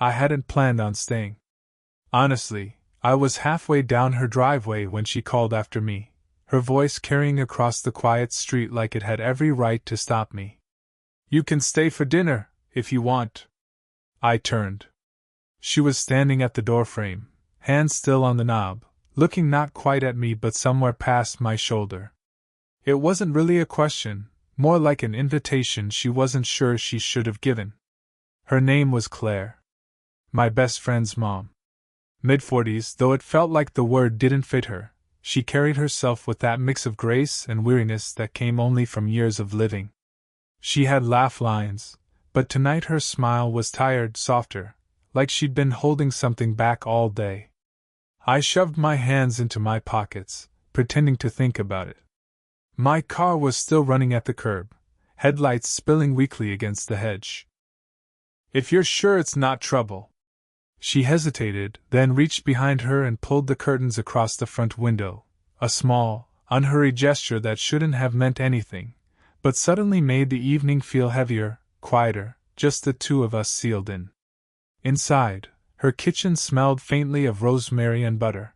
I hadn't planned on staying. Honestly, I was halfway down her driveway when she called after me, her voice carrying across the quiet street like it had every right to stop me. You can stay for dinner, if you want. I turned. She was standing at the doorframe, hands still on the knob, looking not quite at me but somewhere past my shoulder. It wasn't really a question, more like an invitation she wasn't sure she should have given. Her name was Claire. My best friend's mom. Mid-40s, though it felt like the word didn't fit her, she carried herself with that mix of grace and weariness that came only from years of living. She had laugh lines, but tonight her smile was tired, softer, like she'd been holding something back all day. I shoved my hands into my pockets, pretending to think about it. My car was still running at the curb, headlights spilling weakly against the hedge. If you're sure it's not trouble. She hesitated, then reached behind her and pulled the curtains across the front window, a small, unhurried gesture that shouldn't have meant anything, but suddenly made the evening feel heavier, quieter, just the two of us sealed in. Inside, her kitchen smelled faintly of rosemary and butter.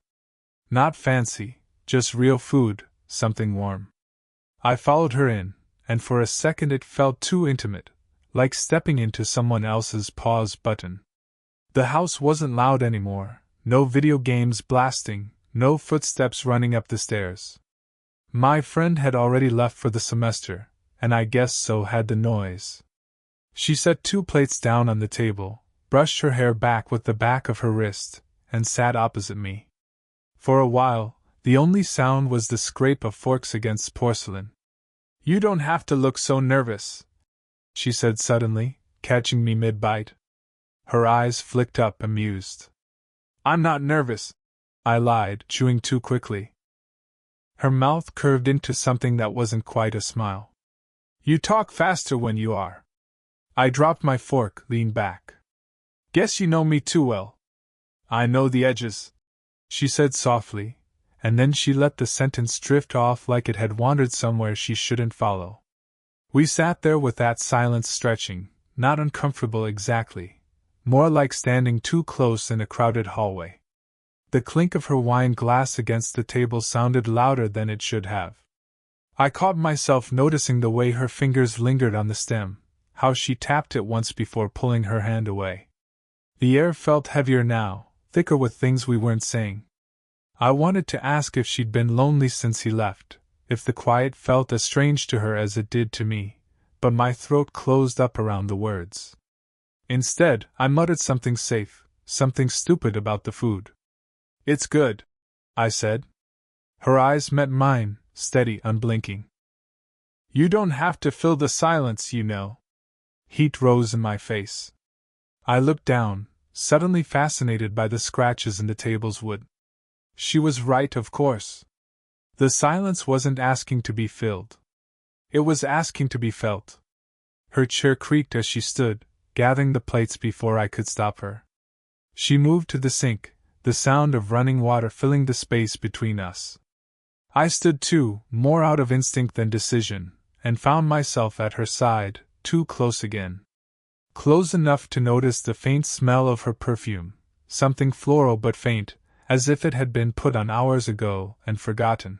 Not fancy, just real food, something warm. I followed her in, and for a second it felt too intimate, like stepping into someone else's pause button. The house wasn't loud anymore, no video games blasting, no footsteps running up the stairs. My friend had already left for the semester, and I guess so had the noise. She set 2 plates down on the table, brushed her hair back with the back of her wrist, and sat opposite me. For a while, the only sound was the scrape of forks against porcelain. You don't have to look so nervous, she said suddenly, catching me mid-bite. Her eyes flicked up, amused. I'm not nervous, I lied, chewing too quickly. Her mouth curved into something that wasn't quite a smile. You talk faster when you are. I dropped my fork, leaned back. Guess you know me too well. I know the edges, she said softly, and then she let the sentence drift off like it had wandered somewhere she shouldn't follow. We sat there with that silence stretching, not uncomfortable exactly, more like standing too close in a crowded hallway. The clink of her wine glass against the table sounded louder than it should have. I caught myself noticing the way her fingers lingered on the stem, how she tapped it once before pulling her hand away. The air felt heavier now, thicker with things we weren't saying. I wanted to ask if she'd been lonely since he left, if the quiet felt as strange to her as it did to me, but my throat closed up around the words. Instead, I muttered something safe, something stupid about the food. It's good, I said. Her eyes met mine, steady, unblinking. You don't have to fill the silence, you know. Heat rose in my face. I looked down, suddenly fascinated by the scratches in the table's wood. She was right, of course. The silence wasn't asking to be filled. It was asking to be felt. Her chair creaked as she stood, gathering the plates before I could stop her. She moved to the sink, the sound of running water filling the space between us. I stood too, more out of instinct than decision, and found myself at her side, too close again. Close enough to notice the faint smell of her perfume, something floral but faint, as if it had been put on hours ago and forgotten.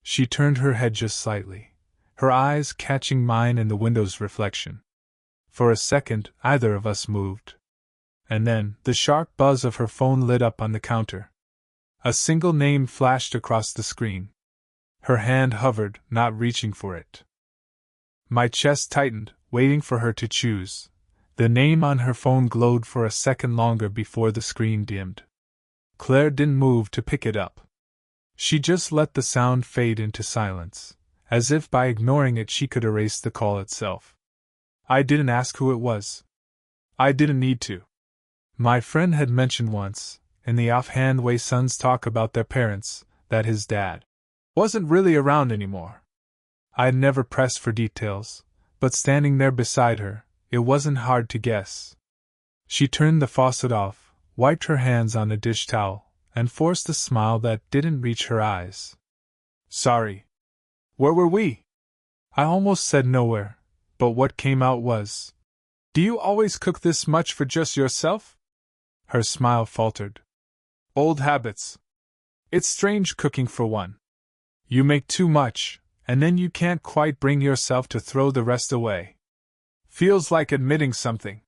She turned her head just slightly, her eyes catching mine in the window's reflection. For a second, either of us moved. And then, the sharp buzz of her phone lit up on the counter. A single name flashed across the screen. Her hand hovered, not reaching for it. My chest tightened, waiting for her to choose. The name on her phone glowed for a second longer before the screen dimmed. Claire didn't move to pick it up. She just let the sound fade into silence, as if by ignoring it she could erase the call itself. I didn't ask who it was. I didn't need to. My friend had mentioned once, in the offhand way sons talk about their parents, that his dad wasn't really around anymore. I'd never pressed for details, but standing there beside her, it wasn't hard to guess. She turned the faucet off, wiped her hands on a dish towel, and forced a smile that didn't reach her eyes. Sorry. Where were we? I almost said nowhere, but what came out was, do you always cook this much for just yourself? Her smile faltered. Old habits. It's strange cooking for one. You make too much, and then you can't quite bring yourself to throw the rest away. Feels like admitting something.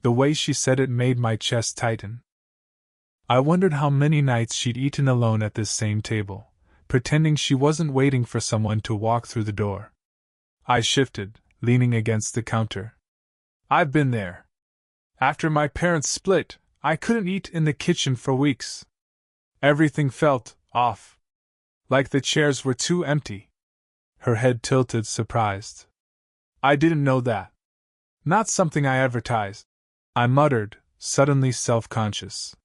The way she said it made my chest tighten. I wondered how many nights she'd eaten alone at this same table, pretending she wasn't waiting for someone to walk through the door. I shifted, leaning against the counter. I've been there. After my parents split, I couldn't eat in the kitchen for weeks. Everything felt off. Like the chairs were too empty. Her head tilted, surprised. I didn't know that. Not something I advertised, I muttered, suddenly self-conscious.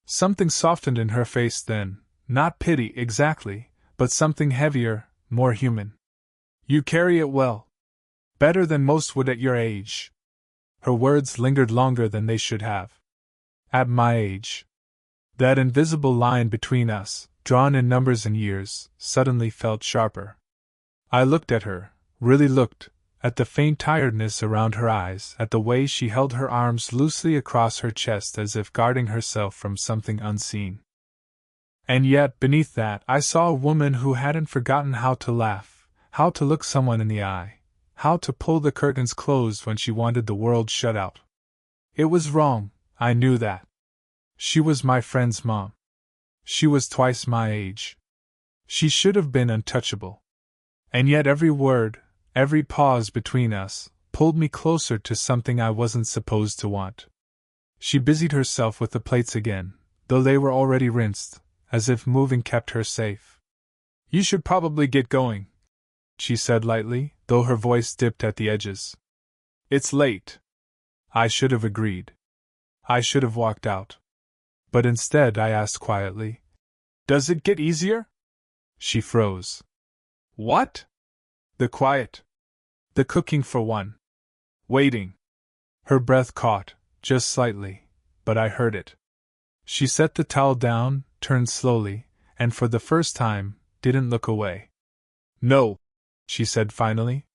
Something softened in her face then, not pity exactly, but something heavier, more human. You carry it well. Better than most would at your age. Her words lingered longer than they should have. At my age. That invisible line between us, drawn in numbers and years, suddenly felt sharper. I looked at her, really looked, at the faint tiredness around her eyes, at the way she held her arms loosely across her chest as if guarding herself from something unseen. And yet, beneath that, I saw a woman who hadn't forgotten how to laugh, how to look someone in the eye, how to pull the curtains closed when she wanted the world shut out. It was wrong, I knew that. She was my friend's mom. She was twice my age. She should have been untouchable. And yet every word, every pause between us, pulled me closer to something I wasn't supposed to want. She busied herself with the plates again, though they were already rinsed, as if moving kept her safe. You should probably get going, she said lightly, though her voice dipped at the edges. It's late. I should have agreed. I should have walked out. But instead I asked quietly, Does it get easier? She froze. What? The quiet. The cooking for one. Waiting. Her breath caught, just slightly, but I heard it. She set the towel down, turned slowly, and for the first time, didn't look away. No, she said finally.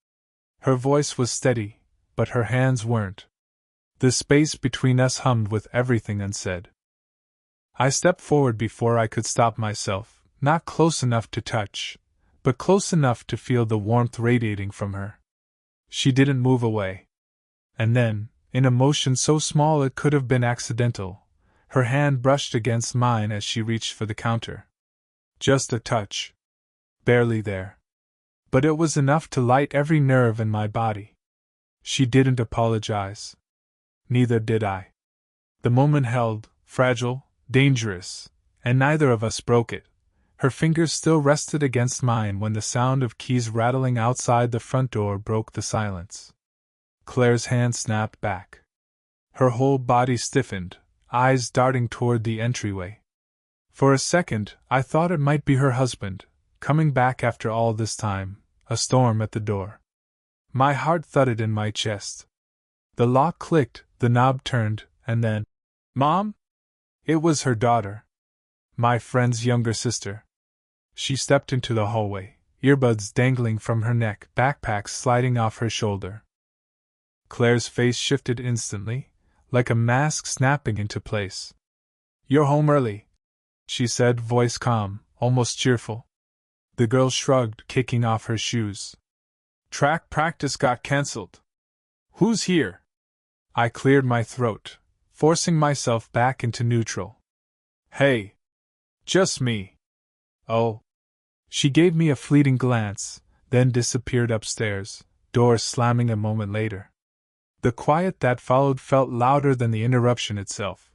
Her voice was steady, but her hands weren't. The space between us hummed with everything unsaid. I stepped forward before I could stop myself, not close enough to touch, but close enough to feel the warmth radiating from her. She didn't move away. And then, in a motion so small it could have been accidental, her hand brushed against mine as she reached for the counter. Just a touch. Barely there. But it was enough to light every nerve in my body. She didn't apologize. Neither did I. The moment held, fragile, dangerous, and neither of us broke it. Her fingers still rested against mine when the sound of keys rattling outside the front door broke the silence. Claire's hand snapped back. Her whole body stiffened, eyes darting toward the entryway. For a second, I thought it might be her husband, coming back after all this time, a storm at the door. My heart thudded in my chest. The lock clicked, the knob turned, and then, Mom? It was her daughter. My friend's younger sister. She stepped into the hallway, earbuds dangling from her neck, backpack sliding off her shoulder. Claire's face shifted instantly, like a mask snapping into place. You're home early, she said, voice calm, almost cheerful. The girl shrugged, kicking off her shoes. Track practice got cancelled. Who's here? I cleared my throat, forcing myself back into neutral. Hey. Just me. Oh. She gave me a fleeting glance, then disappeared upstairs, door slamming a moment later. The quiet that followed felt louder than the interruption itself.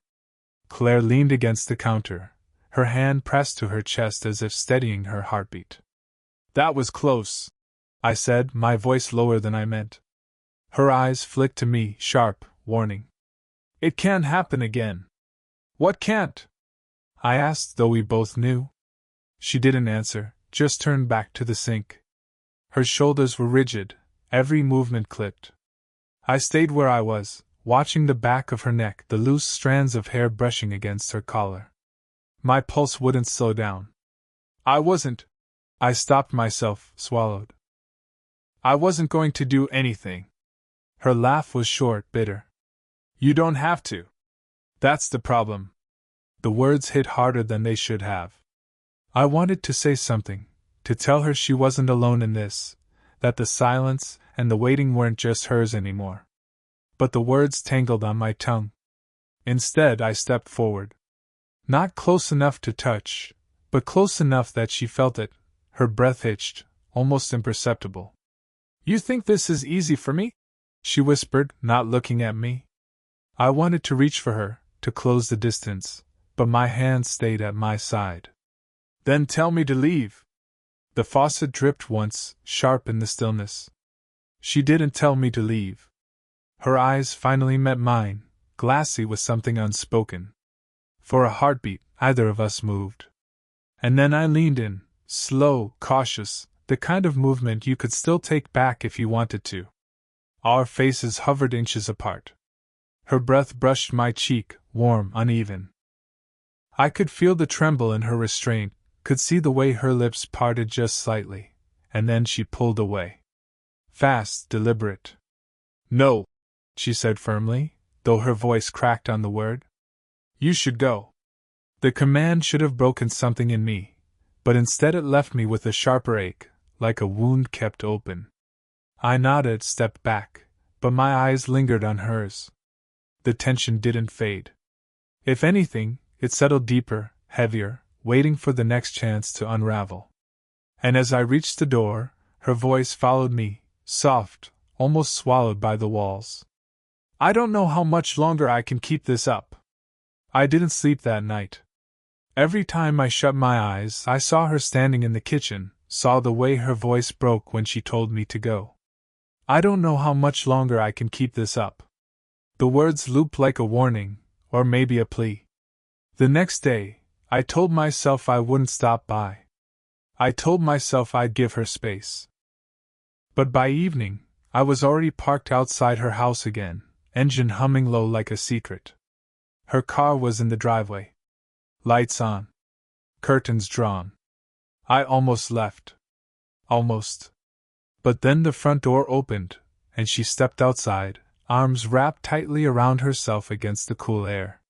Claire leaned against the counter, her hand pressed to her chest as if steadying her heartbeat. That was close, I said, my voice lower than I meant. Her eyes flicked to me, sharp, warning. It can't happen again. What can't? I asked, though we both knew. She didn't answer, just turned back to the sink. Her shoulders were rigid, every movement clipped. I stayed where I was, watching the back of her neck, the loose strands of hair brushing against her collar. My pulse wouldn't slow down. I stopped myself, swallowed. I wasn't going to do anything. Her laugh was short, bitter. You don't have to. That's the problem. The words hit harder than they should have. I wanted to say something, to tell her she wasn't alone in this, that the silence and the waiting weren't just hers anymore. But the words tangled on my tongue. Instead, I stepped forward. Not close enough to touch, but close enough that she felt it. Her breath hitched, almost imperceptible. You think this is easy for me? She whispered, not looking at me. I wanted to reach for her, to close the distance, but my hand stayed at my side. Then tell me to leave. The faucet dripped once, sharp in the stillness. She didn't tell me to leave. Her eyes finally met mine, glassy with something unspoken. For a heartbeat, either of us moved. And then I leaned in, slow, cautious, the kind of movement you could still take back if you wanted to. Our faces hovered inches apart. Her breath brushed my cheek, warm, uneven. I could feel the tremble in her restraint, could see the way her lips parted just slightly, and then she pulled away. Fast, deliberate. No, she said firmly, though her voice cracked on the word. You should go. The command should have broken something in me, but instead it left me with a sharper ache, like a wound kept open. I nodded, stepped back, but my eyes lingered on hers. The tension didn't fade. If anything, it settled deeper, heavier, waiting for the next chance to unravel. And as I reached the door, her voice followed me, soft, almost swallowed by the walls. I don't know how much longer I can keep this up. I didn't sleep that night. Every time I shut my eyes, I saw her standing in the kitchen, saw the way her voice broke when she told me to go. I don't know how much longer I can keep this up. The words looped like a warning, or maybe a plea. The next day, I told myself I wouldn't stop by. I told myself I'd give her space. But by evening, I was already parked outside her house again, engine humming low like a secret. Her car was in the driveway. Lights on. Curtains drawn. I almost left. Almost. But then the front door opened, and she stepped outside, arms wrapped tightly around herself against the cool air.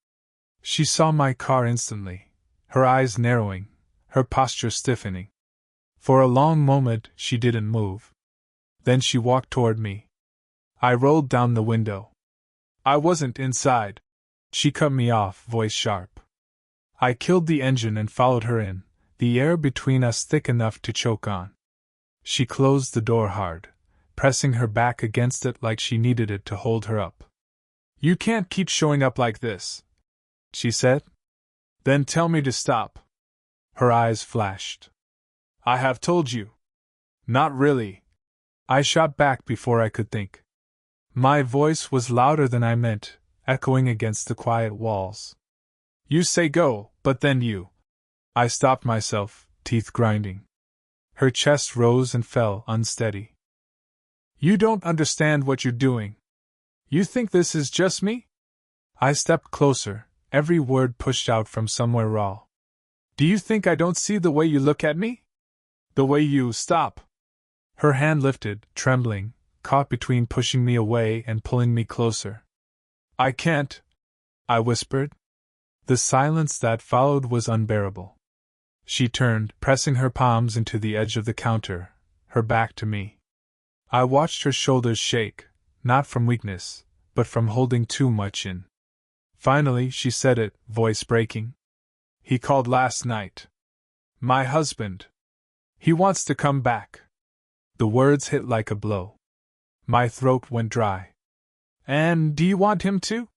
She saw my car instantly, her eyes narrowing, her posture stiffening. For a long moment she didn't move. Then she walked toward me. I rolled down the window. I wasn't inside. She cut me off, voice sharp. I killed the engine and followed her in, the air between us thick enough to choke on. She closed the door hard, pressing her back against it like she needed it to hold her up. You can't keep showing up like this, she said. Then tell me to stop. Her eyes flashed. I have told you. Not really. I shot back before I could think. My voice was louder than I meant, echoing against the quiet walls. You say go, but then you. I stopped myself, teeth grinding. Her chest rose and fell, unsteady. You don't understand what you're doing. You think this is just me? I stepped closer, every word pushed out from somewhere raw. Do you think I don't see the way you look at me? The way you stop. Her hand lifted, trembling, caught between pushing me away and pulling me closer. I can't, I whispered. The silence that followed was unbearable. She turned, pressing her palms into the edge of the counter, her back to me. I watched her shoulders shake, not from weakness, but from holding too much in. Finally, she said it, voice breaking. He called last night. My husband. He wants to come back. The words hit like a blow. My throat went dry. And do you want him to?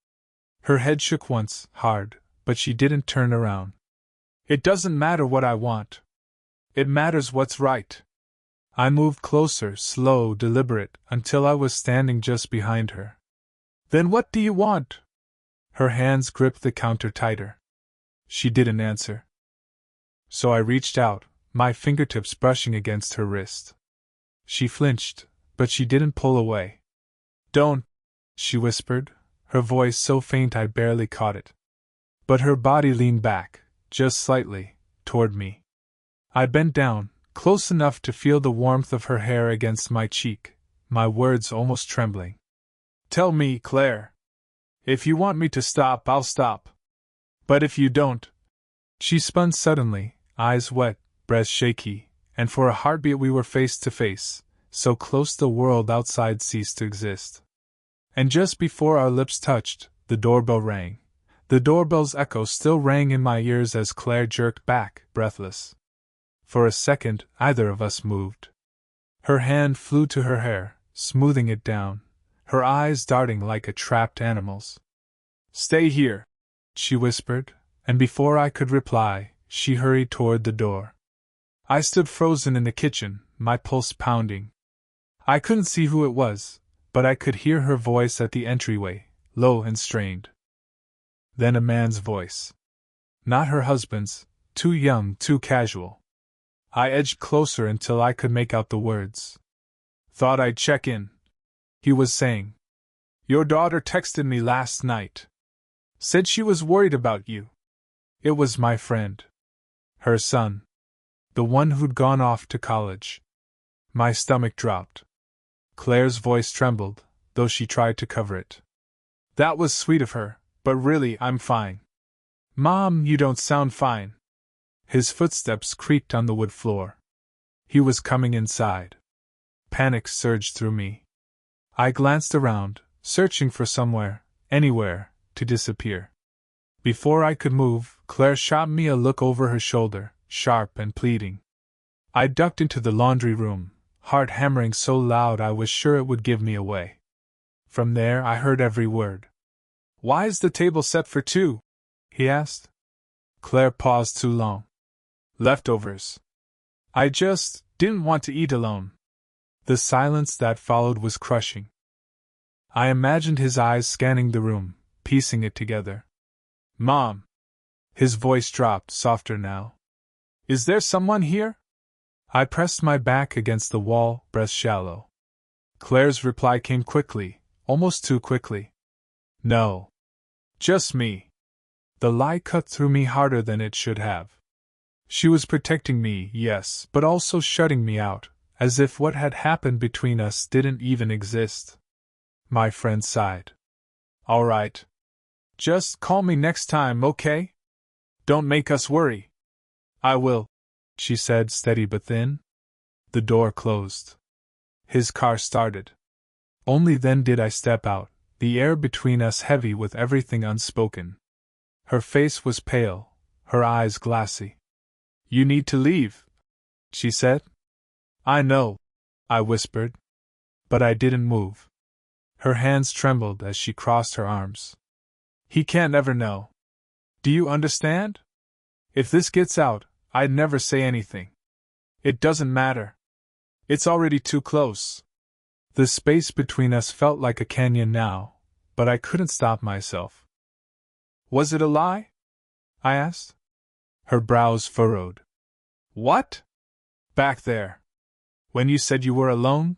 Her head shook once, hard, but she didn't turn around. It doesn't matter what I want. It matters what's right. I moved closer, slow, deliberate, until I was standing just behind her. Then what do you want? Her hands gripped the counter tighter. She didn't answer. So I reached out, my fingertips brushing against her wrist. She flinched, but she didn't pull away. Don't, she whispered, her voice so faint I barely caught it. But her body leaned back, just slightly, toward me. I bent down, close enough to feel the warmth of her hair against my cheek, my words almost trembling. Tell me, Claire. If you want me to stop, I'll stop. But if you don't. She spun suddenly, eyes wet, breath shaky, and for a heartbeat we were face to face, so close the world outside ceased to exist. And just before our lips touched, the doorbell rang. The doorbell's echo still rang in my ears as Claire jerked back, breathless. For a second, either of us moved. Her hand flew to her hair, smoothing it down, her eyes darting like a trapped animal's. "Stay here," she whispered, and before I could reply, she hurried toward the door. I stood frozen in the kitchen, my pulse pounding. I couldn't see who it was, but I could hear her voice at the entryway, low and strained. Then a man's voice. Not her husband's, too young, too casual. I edged closer until I could make out the words. "Thought I'd check in," he was saying. "Your daughter texted me last night. Said she was worried about you." It was my friend. Her son. The one who'd gone off to college. My stomach dropped. Claire's voice trembled, though she tried to cover it. "That was sweet of her, but really, I'm fine." "Mom, you don't sound fine." His footsteps creaked on the wood floor. He was coming inside. Panic surged through me. I glanced around, searching for somewhere, anywhere, to disappear. Before I could move, Claire shot me a look over her shoulder, sharp and pleading. I ducked into the laundry room, heart hammering so loud I was sure it would give me away. From there I heard every word. "Why is the table set for two?" he asked. Claire paused too long. "Leftovers. I just didn't want to eat alone." The silence that followed was crushing. I imagined his eyes scanning the room, piecing it together. "Mom." His voice dropped, softer now. "Is there someone here?" I pressed my back against the wall, breath shallow. Claire's reply came quickly, almost too quickly. "No. Just me." The lie cut through me harder than it should have. She was protecting me, yes, but also shutting me out, as if what had happened between us didn't even exist. My friend sighed. "All right. Just call me next time, okay? Don't make us worry." "I will," she said, steady but thin. The door closed. His car started. Only then did I step out, the air between us heavy with everything unspoken. Her face was pale, her eyes glassy. "You need to leave," she said. "I know," I whispered. But I didn't move. Her hands trembled as she crossed her arms. "He can't ever know. Do you understand? If this gets out, I'd never say anything. It doesn't matter. It's already too close." The space between us felt like a canyon now, but I couldn't stop myself. "Was it a lie?" I asked. Her brows furrowed. "What? Back there. When you said you were alone?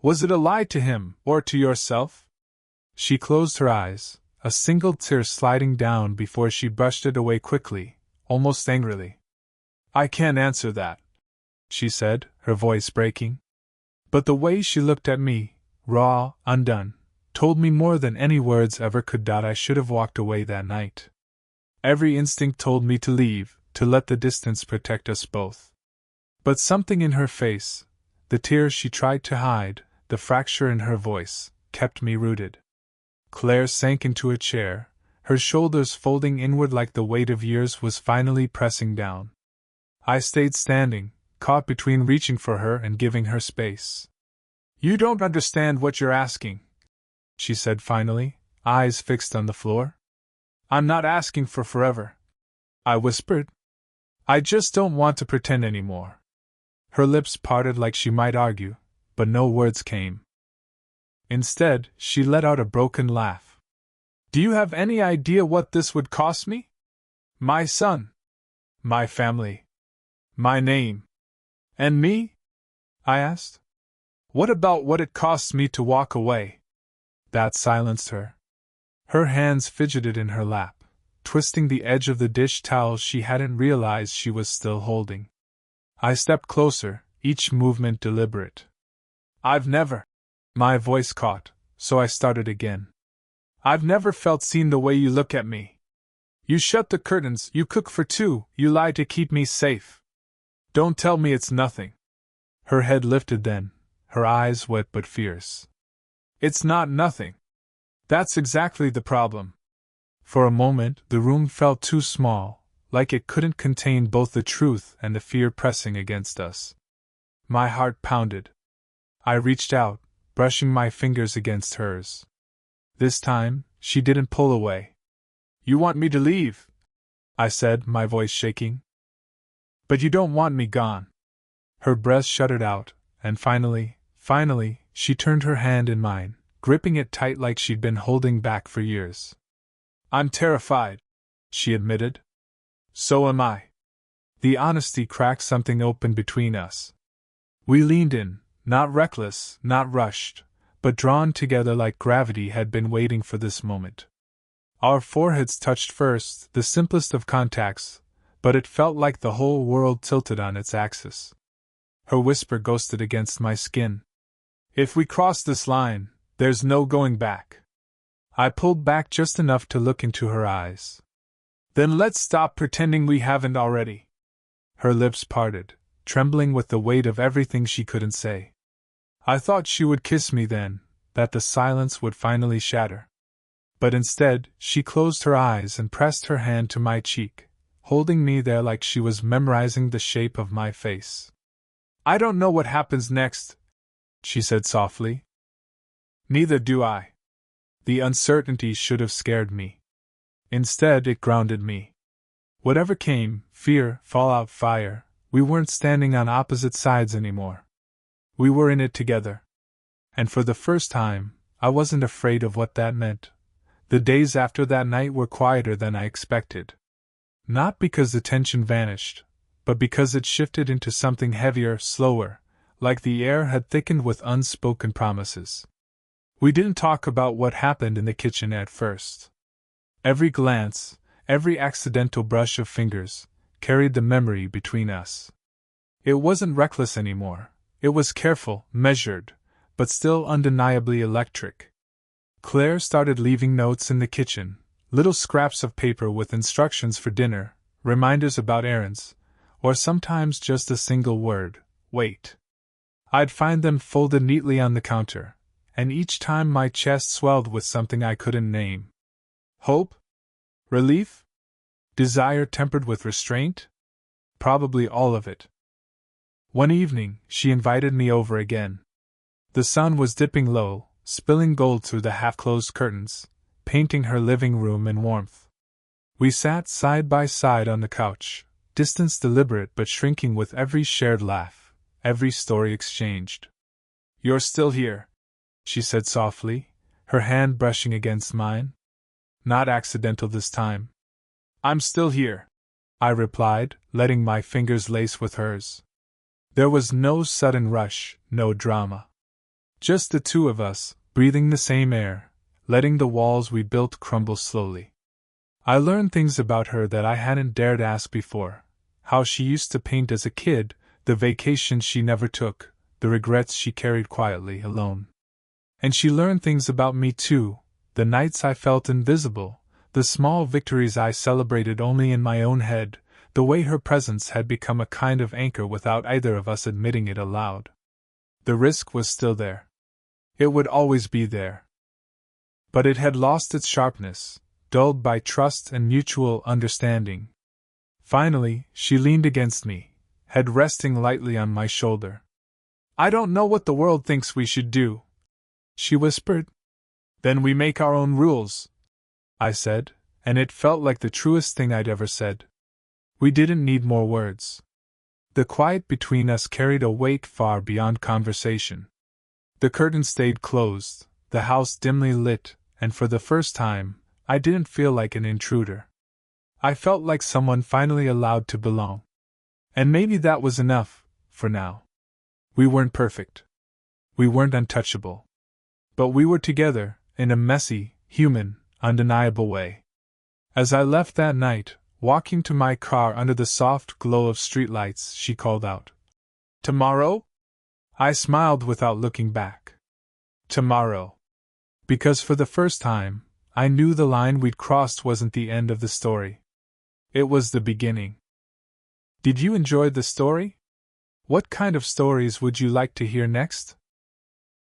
Was it a lie to him, or to yourself?" She closed her eyes, a single tear sliding down before she brushed it away quickly, almost angrily. "I can't answer that," she said, her voice breaking. But the way she looked at me, raw, undone, told me more than any words ever could. I should have walked away that night. Every instinct told me to leave, to let the distance protect us both. But something in her face, the tears she tried to hide, the fracture in her voice, kept me rooted. Claire sank into a chair, her shoulders folding inward like the weight of years was finally pressing down. I stayed standing, caught between reaching for her and giving her space. "You don't understand what you're asking," she said finally, eyes fixed on the floor. "I'm not asking for forever," I whispered. "I just don't want to pretend anymore." Her lips parted like she might argue, but no words came. Instead, she let out a broken laugh. "Do you have any idea what this would cost me? My son. My family. My name. And me?" I asked. "What about what it costs me to walk away?" That silenced her. Her hands fidgeted in her lap, twisting the edge of the dish towel she hadn't realized she was still holding. I stepped closer, each movement deliberate. "I've never..." My voice caught, so I started again. I've never felt seen the way you look at me. You shut the curtains, you cook for two, you lie to keep me safe. Don't tell me it's nothing. Her head lifted then, her eyes wet but fierce. It's not nothing. That's exactly the problem. For a moment, the room felt too small, like it couldn't contain both the truth and the fear pressing against us. My heart pounded. I reached out, brushing my fingers against hers. This time, she didn't pull away. You want me to leave? I said, my voice shaking. But you don't want me gone. Her breath shuddered out, and finally, she turned her hand in mine, gripping it tight like she'd been holding back for years. I'm terrified, she admitted. So am I. The honesty cracked something open between us. We leaned in, not reckless, not rushed, but drawn together like gravity had been waiting for this moment. Our foreheads touched first, the simplest of contacts, but it felt like the whole world tilted on its axis. Her whisper ghosted against my skin. If we cross this line, there's no going back. I pulled back just enough to look into her eyes. Then let's stop pretending we haven't already. Her lips parted, trembling with the weight of everything she couldn't say. I thought she would kiss me then, that the silence would finally shatter. But instead, she closed her eyes and pressed her hand to my cheek, holding me there like she was memorizing the shape of my face. I don't know what happens next, she said softly. Neither do I. The uncertainty should have scared me. Instead, it grounded me. Whatever came, fear, fallout, fire, we weren't standing on opposite sides anymore. We were in it together. And for the first time, I wasn't afraid of what that meant. The days after that night were quieter than I expected. Not because the tension vanished, but because it shifted into something heavier, slower, like the air had thickened with unspoken promises. We didn't talk about what happened in the kitchen at first. Every glance, every accidental brush of fingers, carried the memory between us. It wasn't reckless anymore. It was careful, measured, but still undeniably electric. Claire started leaving notes in the kitchen, little scraps of paper with instructions for dinner, reminders about errands, or sometimes just a single word, wait. I'd find them folded neatly on the counter, and each time my chest swelled with something I couldn't name. Hope? Relief? Desire tempered with restraint? Probably all of it. One evening, she invited me over again. The sun was dipping low, spilling gold through the half-closed curtains, painting her living room in warmth. We sat side by side on the couch, distance deliberate but shrinking with every shared laugh, every story exchanged. You're still here, she said softly, her hand brushing against mine. Not accidental this time. I'm still here, I replied, letting my fingers lace with hers. There was no sudden rush, no drama. Just the two of us, breathing the same air, letting the walls we built crumble slowly. I learned things about her that I hadn't dared ask before. How she used to paint as a kid, the vacations she never took, the regrets she carried quietly alone. And she learned things about me too, the nights I felt invisible, the small victories I celebrated only in my own head, the way her presence had become a kind of anchor without either of us admitting it aloud. The risk was still there. It would always be there. But it had lost its sharpness, dulled by trust and mutual understanding. Finally, she leaned against me, head resting lightly on my shoulder. I don't know what the world thinks we should do, she whispered. Then we make our own rules, I said, and it felt like the truest thing I'd ever said. We didn't need more words. The quiet between us carried a weight far beyond conversation. The curtain stayed closed, the house dimly lit, and for the first time, I didn't feel like an intruder. I felt like someone finally allowed to belong. And maybe that was enough, for now. We weren't perfect. We weren't untouchable. But we were together, in a messy, human, undeniable way. As I left that night, walking to my car under the soft glow of streetlights, she called out, "Tomorrow?" I smiled without looking back. Tomorrow. Because for the first time, I knew the line we'd crossed wasn't the end of the story. It was the beginning. Did you enjoy the story? What kind of stories would you like to hear next?